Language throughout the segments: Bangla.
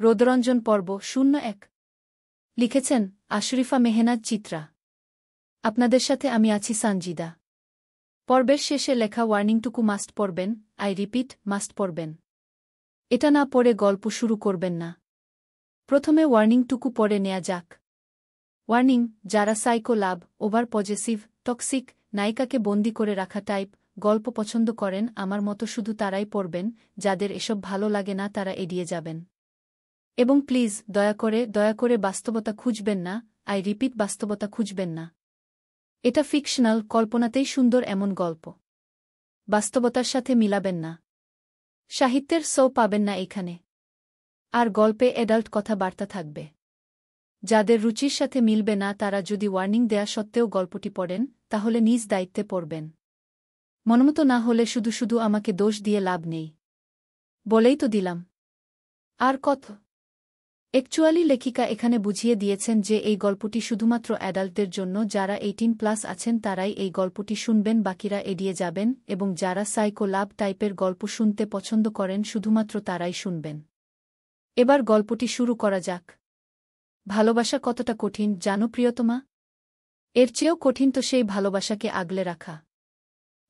রোদরঞ্জন পর্ব ০১ লিখেছেন আশরিফা মেহনাজ চিত্রা। আপনাদের সাথে আমি আছি সানজিদা। পর্বের শেষে লেখা ওয়ার্নিংটুকু মাস্ট পড়বেন, আই রিপিট মাস্ট পড়বেন। এটা না পড়ে গল্প শুরু করবেন না। প্রথমে ওয়ার্নিংটুকু পড়ে নেয়া যাক। ওয়ার্নিং, যারা সাইকো লাভ, ওভার পজেসিভ, টক্সিক, নায়িকাকে বন্দি করে রাখা টাইপ গল্প পছন্দ করেন আমার মতো শুধু তারাই পড়বেন, যাদের এসব ভালো লাগে না তারা এড়িয়ে যাবেন। এবং প্লিজ দয়া করে বাস্তবতা খুঁজবেন না, আই রিপিট বাস্তবতা খুঁজবেন না। এটা ফিকশনাল, কল্পনাতেই সুন্দর এমন গল্প। বাস্তবতার সাথে মিলাবেন না। সাহিত্যের সো পাবেন না এখানে। আর গল্পে অ্যাডাল্ট কথাবার্তা থাকবে। যাদের রুচির সাথে মিলবে না তারা যদি ওয়ার্নিং দেয়া সত্ত্বেও গল্পটি পড়েন, তাহলে নিজ দায়িত্বে পড়বেন। মনমতো না হলে শুধু আমাকে দোষ দিয়ে লাভ নেই। বলেই তো দিলাম। আর কত? অ্যাকচুয়ালি লেখিকা এখানে বুঝিয়ে দিয়েছেন যে এই গল্পটি শুধুমাত্র অ্যাডাল্টদের জন্য, যারা 18+ আছেন তারাই এই গল্পটি শুনবেন, বাকিরা এড়িয়ে যাবেন, এবং যারা সাইকো লাভ টাইপের গল্প শুনতে পছন্দ করেন শুধুমাত্র তারাই শুনবেন। এবার গল্পটি শুরু করা যাক। ভালোবাসা কতটা কঠিন জানো প্রিয়তমা? এর চেয়েও কঠিন তো সেই ভালোবাসাকে আগলে রাখা,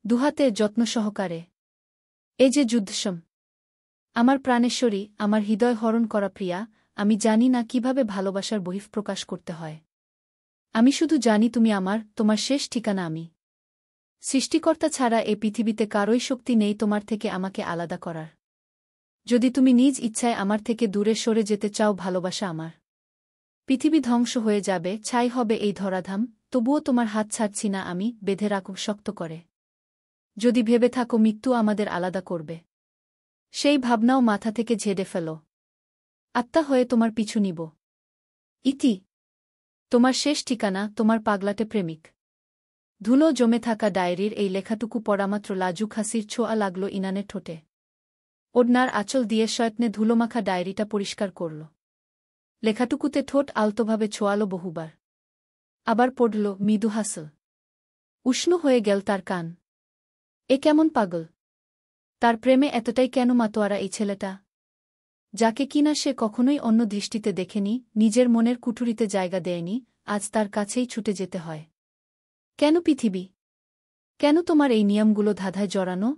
দুহাতে যত্ন সহকারে। এই যে যুদ্ধসম। আমার প্রাণেশ্বরী, আমার হৃদয় হরণ করা প্রিয়া, আমি জানি না কিভাবে ভালোবাসার বহিঃপ্রকাশ করতে হয়। আমি শুধু জানি তুমি আমার, তোমার শেষ ঠিকানা আমি। সৃষ্টিকর্তা ছাড়া এ পৃথিবীতে কারোই শক্তি নেই তোমার থেকে আমাকে আলাদা করার। যদি তুমি নিজ ইচ্ছায় আমার থেকে দূরে সরে যেতে চাও, ভালোবাসা আমার। পৃথিবী ধ্বংস হয়ে যাবে, ছাই হবে এই ধরাধাম, তবুও তোমার হাত ছাড়ছি না আমি, বেঁধে রাখো শক্ত করে। যদি ভেবে থাকো মৃত্যু আমাদের আলাদা করবে, সেই ভাবনাও মাথা থেকে ঝেড়ে ফেলো। আত্মা হয়ে তোমার পিছু নিব। ইতি। তোমার শেষ ঠিকানা, তোমার পাগলাটে প্রেমিক। ধুলো জমে থাকা ডায়েরির এই লেখাটুকু পড়ামাত্র লাজুক হাসির ছোঁয়া লাগল ইনানের ঠোঁটে। ওড়নার আঁচল দিয়ে শয়তনে ধুলোমাখা ডায়েরিটা পরিষ্কার করল। লেখাটুকুতে ঠোঁট আলতোভাবে ছোঁয়াল বহুবার। আবার পড়ল, মৃদু হাসল। উষ্ণ হয়ে গেল তার কান। এ কেমন পাগল? তার প্রেমে এতটাই কেন মাতোয়ারা এই ছেলেটা, যাকে কিনা সে কখনোই অন্য দৃষ্টিতে দেখেনি, নিজের মনের কুঠুরিতে জায়গা দেয়নি, আজ তার কাছেই ছুটে যেতে হয়। কেন পৃথিবী? কেন তোমার এই নিয়মগুলো ধাঁধায় জড়ানো?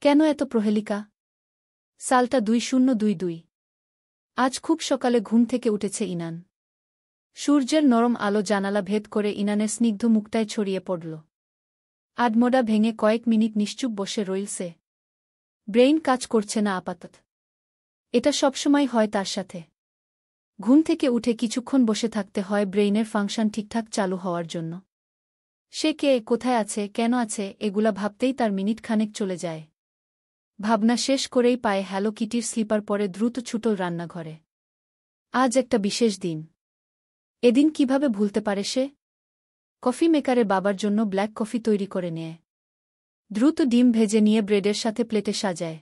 কেন এত প্রহেলিকা? সালটা 2022। আজ খুব সকালে ঘুম থেকে উঠেছে ইনান। সূর্যের নরম আলো জানালা ভেদ করে ইনানের স্নিগ্ধ মুখটায় ছড়িয়ে পড়ল। আডমোডা ভেঙে কয়েক মিনিট নিশ্চুপ বসে রইল সে। ব্রেইন কাজ করছে না আপাতত। এটা সবসময় হয় তার সাথে। ঘুম থেকে উঠে কিছুক্ষণ বসে থাকতে হয় ব্রেইনের ফাংশন ঠিকঠাক চালু হওয়ার জন্য। সে কে, কোথায় আছে, কেন আছে, এগুলা ভাবতেই তার মিনিট খানেক চলে যায়। ভাবনা শেষ করেই পায়ে হ্যালো কিটির স্লিপার পরে দ্রুত ছুটল রান্নাঘরে। আজ একটা বিশেষ দিন। এদিন কিভাবে ভুলতে পারে সে? কফি মেকারে বাবার জন্য ব্ল্যাক কফি তৈরি করে নেয়। দ্রুত ডিম ভেজে নিয়ে ব্রেডের সাথে প্লেটে সাজায়।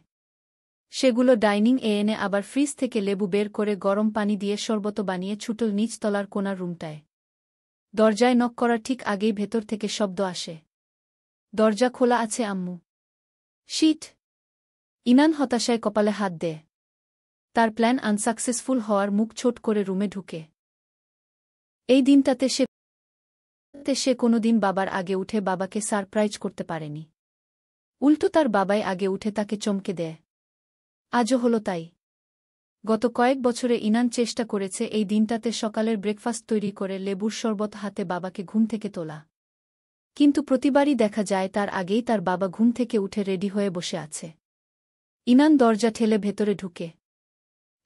সেগুলো ডাইনিং এ এনে আবার ফ্রিজ থেকে লেবু বের করে গরম পানি দিয়ে শরবত বানিয়ে ছুটল নিচতলার কোণার রুমটায়। দরজায় নক করার ঠিক আগেই ভেতর থেকে শব্দ আসে। দরজা খোলা আছে আম্মু। শিট! ইনান হতাশায় কপালে হাত দেয়। তার প্ল্যান আনসাকসেসফুল হওয়ার মুখ ছোট করে রুমে ঢুকে। এই দিনটাতে সে কোনোদিন বাবার আগে উঠে বাবাকে সারপ্রাইজ করতে পারেনি। উল্টো তার বাবাই আগে উঠে তাকে চমকে দেয়। আজও হলো তাই। গত কয়েক বছরে ইনান চেষ্টা করেছে এই দিনটাতে সকালের ব্রেকফাস্ট তৈরি করে লেবুর শরবত হাতে বাবাকে ঘুম থেকে তোলা। কিন্তু প্রতিবারই দেখা যায় তার আগেই তার বাবা ঘুম থেকে উঠে রেডি হয়ে বসে আছে। ইনান দরজা ঠেলে ভেতরে ঢুকে।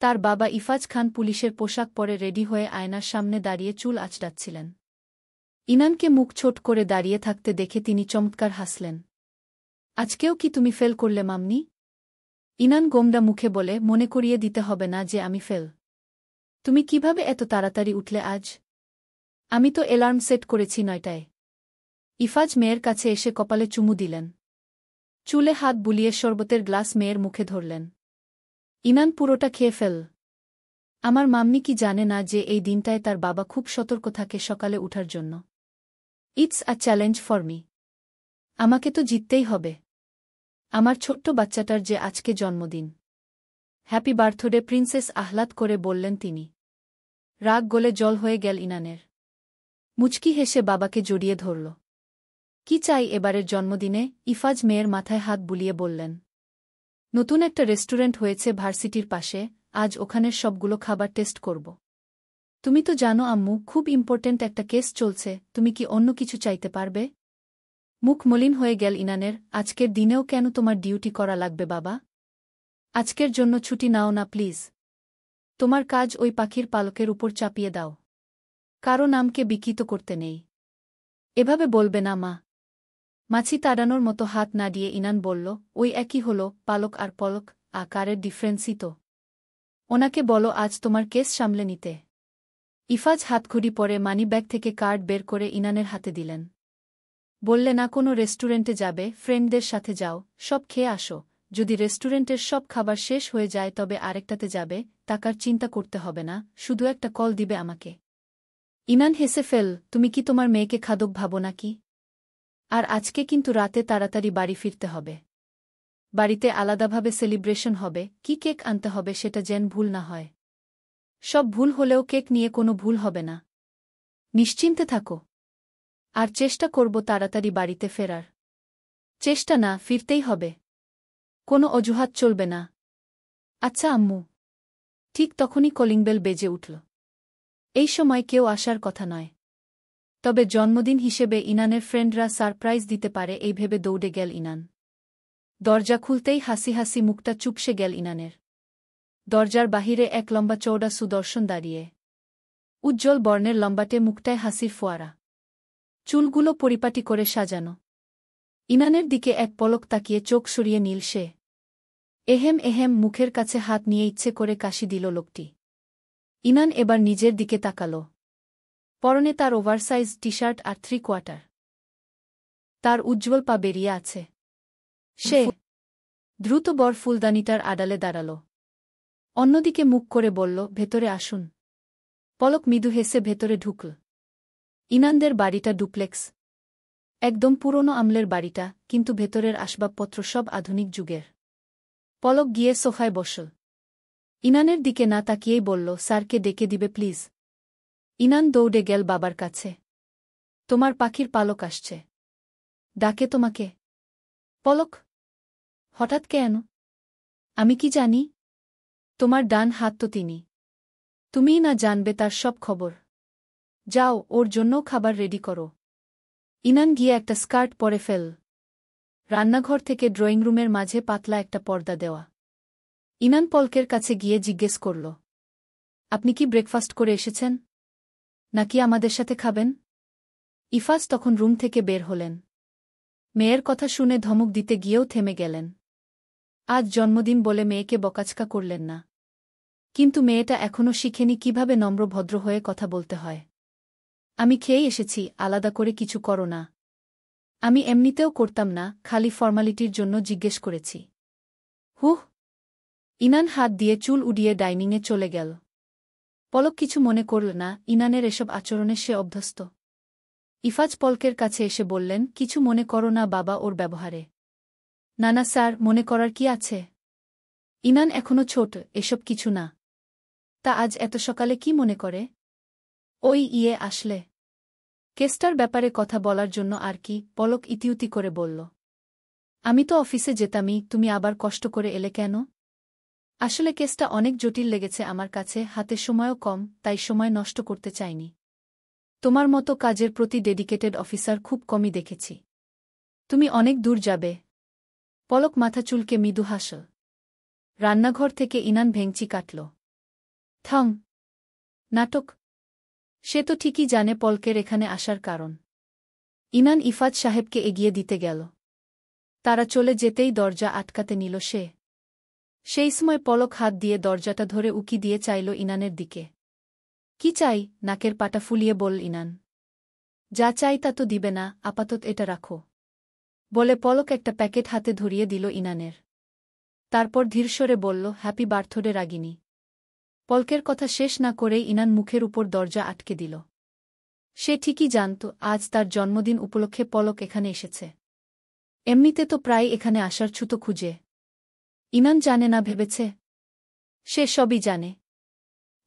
তার বাবা ইফাজ খান পুলিশের পোশাক পরে রেডি হয়ে আয়নার সামনে দাঁড়িয়ে চুল আঁচড়াচ্ছিলেন। ইনানকে মুখ ছোট করে দাঁড়িয়ে থাকতে দেখে তিনি চমৎকার হাসলেন। আজকেও কি তুমি ফেল করলে মাম্নি? ইনান গোমড়া মুখে বলে, মনে করিয়ে দিতে হবে না যে আমি ফেল। তুমি কিভাবে এত তাড়াতাড়ি উঠলে আজ? আমি তো অ্যালার্ম সেট করেছি 9টায়। ইফাজ মেয়ের কাছে এসে কপালে চুমু দিলেন। চুলে হাত বুলিয়ে শরবতের গ্লাস মেয়ের মুখে ধরলেন। ইনান পুরোটা খেয়ে ফেল। আমার মাম্মি কি জানে না যে এই দিনটায় তার বাবা খুব সতর্ক থাকে সকালে উঠার জন্য? It's a challenge for me. আমাকে তো জিততেই হবে। আমার ছোট্ট বাচ্চাটার যে আজকে জন্মদিন। হ্যাপি বার্থডে প্রিন্সেস আহ্লাদ করে বললেন তিনি। রাগ গলে জল হয়ে গেল ইনানের। মুচকি হেসে বাবাকে জড়িয়ে ধরল। কি চাই এবারের জন্মদিনে? ইফাজ মেয়ের মাথায় হাত বুলিয়ে বললেন। নতুন একটা রেস্টুরেন্ট হয়েছে ভার্সিটির পাশে, আজ ওখানের সবগুলো খাবার টেস্ট করব। তুমি তো জানো আম্মু, খুব ইম্পর্ট্যান্ট একটা কেস চলছে, তুমি কি অন্য কিছু চাইতে পারবে? মুখ মলিন হয়ে গেল ইনানের। আজকের দিনেও কেন তোমার ডিউটি করা লাগবে বাবা? আজকের জন্য ছুটি নাও না প্লিজ। তোমার কাজ ওই পাখির পালকের উপর চাপিয়ে দাও। কারো নামকে বিকৃত করতে নেই। এভাবে বলবে না মা। মাছি তাড়ানোর মতো হাত নাড়িয়ে ইনান বলল, ওই একই হলো, পালক আর পলক, আকারের ডিফারেন্সই তো। ওনাকে বলো আজ তোমার কেস সামলে নিতে। ইফাজ হাতঘড়ি পরে মানিব্যাগ থেকে কার্ড বের করে ইনানের হাতে দিলেন। বললে না কোনো রেস্টুরেন্টে যাবে, ফ্রেন্ডদের সাথে যাও, সব খেয়ে আসো। যদি রেস্টুরেন্টের সব খাবার শেষ হয়ে যায় তবে আরেকটাতে যাবে, টাকার চিন্তা করতে হবে না, শুধু একটা কল দিবে আমাকে। ইনান হেসে ফেল, তুমি কি তোমার মেয়েকে খাদক ভাবো নাকি? আর আজকে কিন্তু রাতে তাড়াতাড়ি বাড়ি ফিরতে হবে। বাড়িতে আলাদাভাবে সেলিব্রেশন হবে, কি কেক আনতে হবে সেটা যেন ভুল না হয়। সব ভুল হলেও কেক নিয়ে কোনো ভুল হবে না। নিশ্চিন্তে থাকো। আর চেষ্টা করব তাড়াতাড়ি বাড়িতে ফেরার। চেষ্টা না, ফিরতেই হবে। কোনো অজুহাত চলবে না। আচ্ছা আম্মু। ঠিক তখনই কলিংবেল বেজে উঠল। এই সময় কেউ আসার কথা নয়। তবে জন্মদিন হিসেবে ইনানের ফ্রেন্ডরা সারপ্রাইজ দিতে পারে এই ভেবে দৌড়ে গেল ইনান। দরজা খুলতেই হাসি হাসি মুখটা চুপসে গেল ইনানের। দরজার বাহিরে এক লম্বা চৌড়া সুদর্শন দাঁড়িয়ে। উজ্জ্বল বর্ণের লম্বাটে মুখটায় হাসির ফোয়ারা। চুলগুলো পরিপাটি করে সাজানো। ইনানের দিকে এক পলক তাকিয়ে চোখ সরিয়ে নীল সে। এহেম এহেম মুখের কাছে হাত নিয়ে ইচ্ছে করে কাশি দিল লোকটি। ইনান এবার নিজের দিকে তাকাল। পরনে তার ওভারসাইজ টি-শার্ট আর 3/4। তার উজ্জ্বল পা বেরিয়ে আছে। সে দ্রুত বর ফুলদানিটার আড়ালে দাঁড়াল। অন্যদিকে মুখ করে বলল, ভেতরে আসুন। পলক মৃদু হেসে ভেতরে ঢুকল। ইনানদের বাড়িটা ডুপ্লেক্স। একদম পুরনো আমলের বাড়িটা, কিন্তু ভেতরের আসবাবপত্র সব আধুনিক যুগের। পলক গিয়ে সোফায় বসল। ইনানের দিকে না তাকিয়েই বলল, স্যারকে ডেকে দিবে প্লিজ। ইনান দৌড়ে গেল বাবার কাছে। তোমার পাখির পালক আসছে। ডাকে তোমাকে। পলক। হঠাৎ কেন? আমি কি জানি? তোমার ডান হাত তো তিনি। তুমিই না জানবে তার সব খবর। যাও, ওর জন্যও খাবার রেডি করো। ইনান গিয়ে একটা স্কার্ট পরে ফেল। রান্নাঘর থেকে ড্রয়িং রুমের মাঝে পাতলা একটা পর্দা দেওয়া। ইনান পলকের কাছে গিয়ে জিজ্ঞেস করল, আপনি কি ব্রেকফাস্ট করে এসেছেন? নাকি আমাদের সাথে খাবেন? ইফাজ তখন রুম থেকে বের হলেন। মেয়ের কথা শুনে ধমক দিতে গিয়েও থেমে গেলেন। আজ জন্মদিন বলে মেয়েকে বকাচকা করলেন না। কিন্তু মেয়েটা এখনও শিখেনি কিভাবে নম্র ভদ্র হয়ে কথা বলতে হয়। আমি খেয়েই এসেছি, আলাদা করে কিছু করো না। আমি এমনিতেও করতাম না, খালি ফর্মালিটির জন্য জিজ্ঞেস করেছি। হুহ। ইনান হাত দিয়ে চুল উড়িয়ে ডাইনিংয়ে চলে গেল। পলক কিছু মনে করল না, ইনানের এসব আচরণে সে অভ্যস্ত। ইফাজ পলকের কাছে এসে বললেন, কিছু মনে করো না বাবা ওর ব্যবহারে। না না স্যার, মনে করার কি আছে? ইনান এখনো ছোট, এসব কিছু না। তা আজ এত সকালে কি মনে করে? ওই আসলে কেসটার ব্যাপারে কথা বলার জন্য আর কি, পলক ইতিউতি করে বলল। আমি তো অফিসে যেতামই, তুমি আবার কষ্ট করে এলে কেন? আসলে কেসটা অনেক জটিল লেগেছে আমার কাছে, হাতে সময়ও কম, তাই সময় নষ্ট করতে চাইনি। তোমার মতো কাজের প্রতি ডেডিকেটেড অফিসার খুব কমই দেখেছি। তুমি অনেক দূর যাবে। পলক মাথা চুলকে মৃদু হাসল। রান্নাঘর থেকে ইনান ভেংচি কাটল। থাম। নাটক। সে তো ঠিকই জানে পলকের এখানে আসার কারণ। ইনান ইফাজ সাহেবকে এগিয়ে দিতে গেল। তারা চলে যেতেই দরজা আটকাতে নিল সে। সেই সময় পলক হাত দিয়ে দরজাটা ধরে উকি দিয়ে চাইল ইনানের দিকে। কি চাই? নাকের পাটা ফুলিয়ে বলল ইনান। যা চাই তা তো দিবে না, আপাতত এটা রাখো। বলে পলক একটা প্যাকেট হাতে ধরিয়ে দিল ইনানের। তারপর ধীরস্বরে বলল, হ্যাপি বার্থডে রাগিনী। পলকের কথা শেষ না করেই ইনান মুখের উপর দরজা আটকে দিল। সে ঠিকই জানত আজ তার জন্মদিন উপলক্ষে পলক এখানে এসেছে। এমনিতে তো প্রায় এখানে আসার ছুতো খুঁজে। ইনান জানে না ভেবেছে। সে সবই জানে।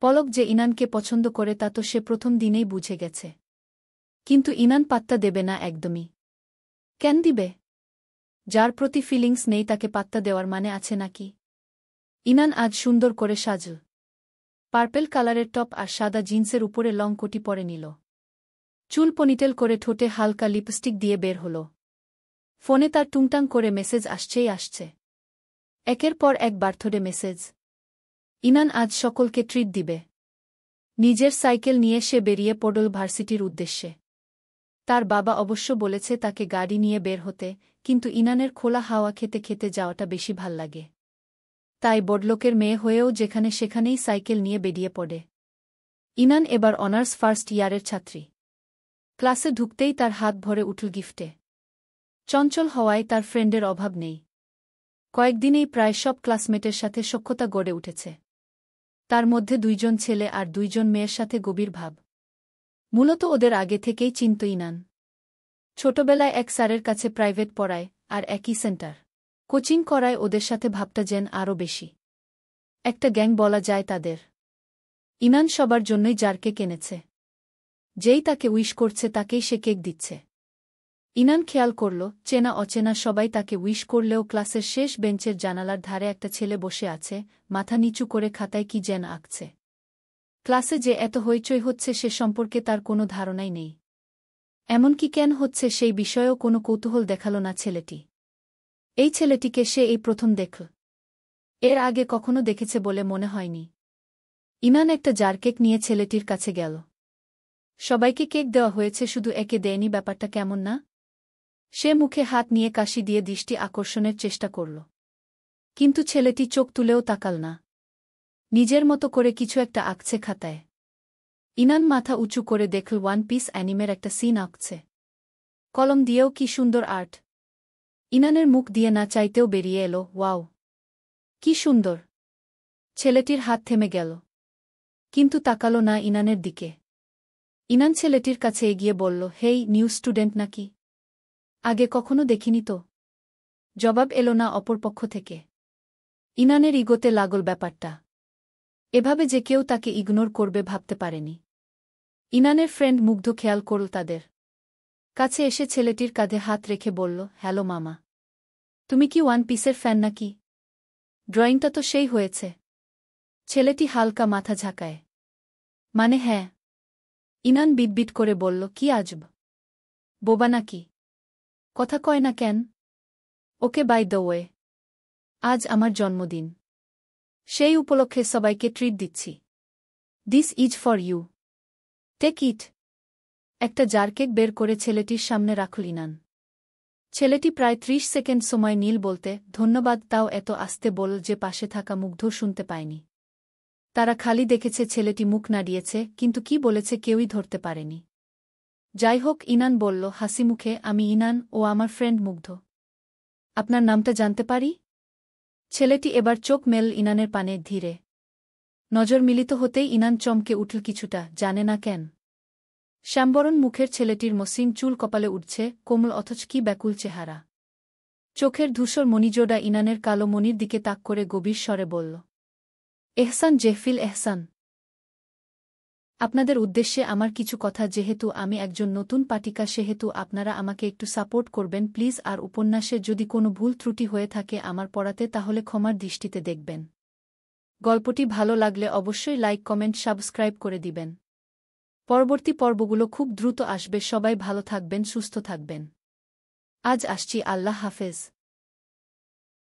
পলক যে ইনানকে পছন্দ করে তা তো সে প্রথম দিনেই বুঝে গেছে। কিন্তু ইনান পাত্তা দেবে না একদমই। কেন দিবে? যার প্রতি ফিলিংস নেই তাকে পাত্তা দেওয়ার মানে আছে নাকি? ইনান আজ সুন্দর করে সাজল। পার্পেল কালারের টপ আর সাদা জিন্সের উপরে লং কোটি পরে নিল। চুল পনিটেল করে ঠোঁটে হালকা লিপস্টিক দিয়ে বের হল। ফোনে তার টুংটাং করে মেসেজ আসছেই আসছে। একের পর এক বার্থডে মেসেজ। ইনান আজ সকলকে ট্রিট দিবে। নিজের সাইকেল নিয়ে সে বেরিয়ে পড়ল ভার্সিটির উদ্দেশ্যে। তার বাবা অবশ্য বলেছে তাকে গাড়ি নিয়ে বের হতে, কিন্তু ইনানের খোলা হাওয়া খেতে খেতে যাওয়াটা বেশি ভাল লাগে। তাই বড়লোকের মেয়ে হয়েও যেখানে সেখানেই সাইকেল নিয়ে বেরিয়ে পড়ে। ইনান এবার অনার্স ফার্স্ট ইয়ারের ছাত্রী। ক্লাসে ঢুকতেই তার হাত ভরে উঠল গিফটে। চঞ্চল হওয়ায় তার ফ্রেন্ডের অভাব নেই। কয়েকদিনেই প্রায় সব ক্লাসমেটের সাথে সখ্যতা গড়ে উঠেছে। তার মধ্যে 2 জন ছেলে আর 2 জন মেয়ের সাথে গভীর ভাব। মূলত ওদের আগে থেকেই চিনত ইনান। ছোটবেলায় এক স্যারের কাছে প্রাইভেট পড়ায়, আর একই সেন্টার কোচিং করায় ওদের সাথে ভাবটা যেন আরও বেশি। একটা গ্যাং বলা যায় তাদের। ইনান সবার জন্যই জারকেক এনেছে। যেই তাকে উইশ করছে তাকেই সে কেক দিচ্ছে। ইনান খেয়াল করল, চেনা অচেনা সবাই তাকে উইশ করলেও ক্লাসের শেষ বেঞ্চের জানালার ধারে একটা ছেলে বসে আছে, মাথা নিচু করে খাতায় কি যেন আঁকছে। ক্লাসে যে এত হইচই হচ্ছে সে সম্পর্কে তার কোনো ধারণাই নেই। এমনকি কেন হচ্ছে সেই বিষয়েও কোনো কৌতূহল দেখাল না ছেলেটি। এই ছেলেটিকে সে এই প্রথম দেখল। এর আগে কখনো দেখেছে বলে মনে হয়নি। ইনান একটা জারকেক নিয়ে ছেলেটির কাছে গেল। সবাইকে কেক দেওয়া হয়েছে, শুধু একে দেয়নি, ব্যাপারটা কেমন না? সে মুখে হাত নিয়ে কাশি দিয়ে দৃষ্টি আকর্ষণের চেষ্টা করল। কিন্তু ছেলেটি চোখ তুলেও তাকাল না। নিজের মতো করে কিছু একটা আঁকছে খাতায়। ইনান মাথা উঁচু করে দেখল ওয়ান পিস অ্যানিমের একটা সিন আঁকছে। কলম দিয়েও কি সুন্দর আর্ট! ইনানের মুখ দিয়ে না চাইতেও বেরিয়ে এলো, ওয়াও, কি সুন্দর! ছেলেটির হাত থেমে গেল। কিন্তু তাকালো না ইনানের দিকে। ইনান ছেলেটির কাছে এগিয়ে বলল, হেই, নিউ স্টুডেন্ট নাকি? আগে কখনো দেখিনি তো। জবাব এলো না অপর পক্ষ থেকে। ইনানের ইগোতে লাগল ব্যাপারটা। এভাবে যে কেউ তাকে ইগনোর করবে ভাবতে পারেনি। ইনানের ফ্রেন্ড মুগ্ধ খেয়াল করল তাদের কাছে এসে ছেলেটির কাঁধে হাত রেখে বলল, হ্যালো মামা, তুমি কি ওয়ান পিসের ফ্যান নাকি? ড্রয়িংটা তো সেই হয়েছে। ছেলেটি হালকা মাথা ঝাঁকায়। মানে হ্যাঁ। ইনান বিটবিট করে বলল, কি আজব, বোবা নাকি? কথা কয় না কেন? ওকে, বাই দ্য ওয়ে, আজ আমার জন্মদিন। সেই উপলক্ষে সবাইকে ট্রিট দিচ্ছি। This is for you, take it. একটা জারকেক বের করে ছেলেটির সামনে রাখল ইনান। ছেলেটি প্রায় 30 সেকেন্ড সময় নীল বলতে ধন্যবাদ, তাও এত আস্তে বল যে পাশে থাকা মুগ্ধ শুনতে পায়নি। তারা খালি দেখেছে ছেলেটি মুখ নাড়িয়েছে, কিন্তু কি বলেছে কেউই ধরতে পারেনি। যাই হোক, ইনান বলল হাসি মুখে, আমি ইনান, ও আমার ফ্রেন্ড মুগ্ধ। আপনার নামটা জানতে পারি? ছেলেটি এবার চোখ মেল ইনানের পানে ধীরে। নজর মিলিত হতেই ইনান চমকে উঠল কিছুটা, জানে না কেন। শ্যামবরণ মুখের ছেলেটির মসৃণ চুল কপালে উঠছে, কোমল অথচ কি ব্যাকুল চেহারা। চোখের ধূসর মণিজোড়া ইনানের কালো মণির দিকে তাক করে গভীর স্বরে বলল, এহসান জেহফিল এহসান। আপনাদের উদ্দেশ্যে আমার কিছু কথা, যেহেতু আমি একজন নতুন পাঠিকা সেহেতু আপনারা আমাকে একটু সাপোর্ট করবেন প্লিজ, আর উপন্যাসে যদি কোনো ভুল ত্রুটি হয়ে থাকে আমার পড়াতে তাহলে ক্ষমার দৃষ্টিতে দেখবেন। গল্পটি ভালো লাগলে অবশ্যই লাইক, কমেন্ট, সাবস্ক্রাইব করে দিবেন। পরবর্তী পর্বগুলো খুব দ্রুত আসবে। সবাই ভালো থাকবেন, সুস্থ থাকবেন। আজ আসছি, আল্লাহ হাফেজ।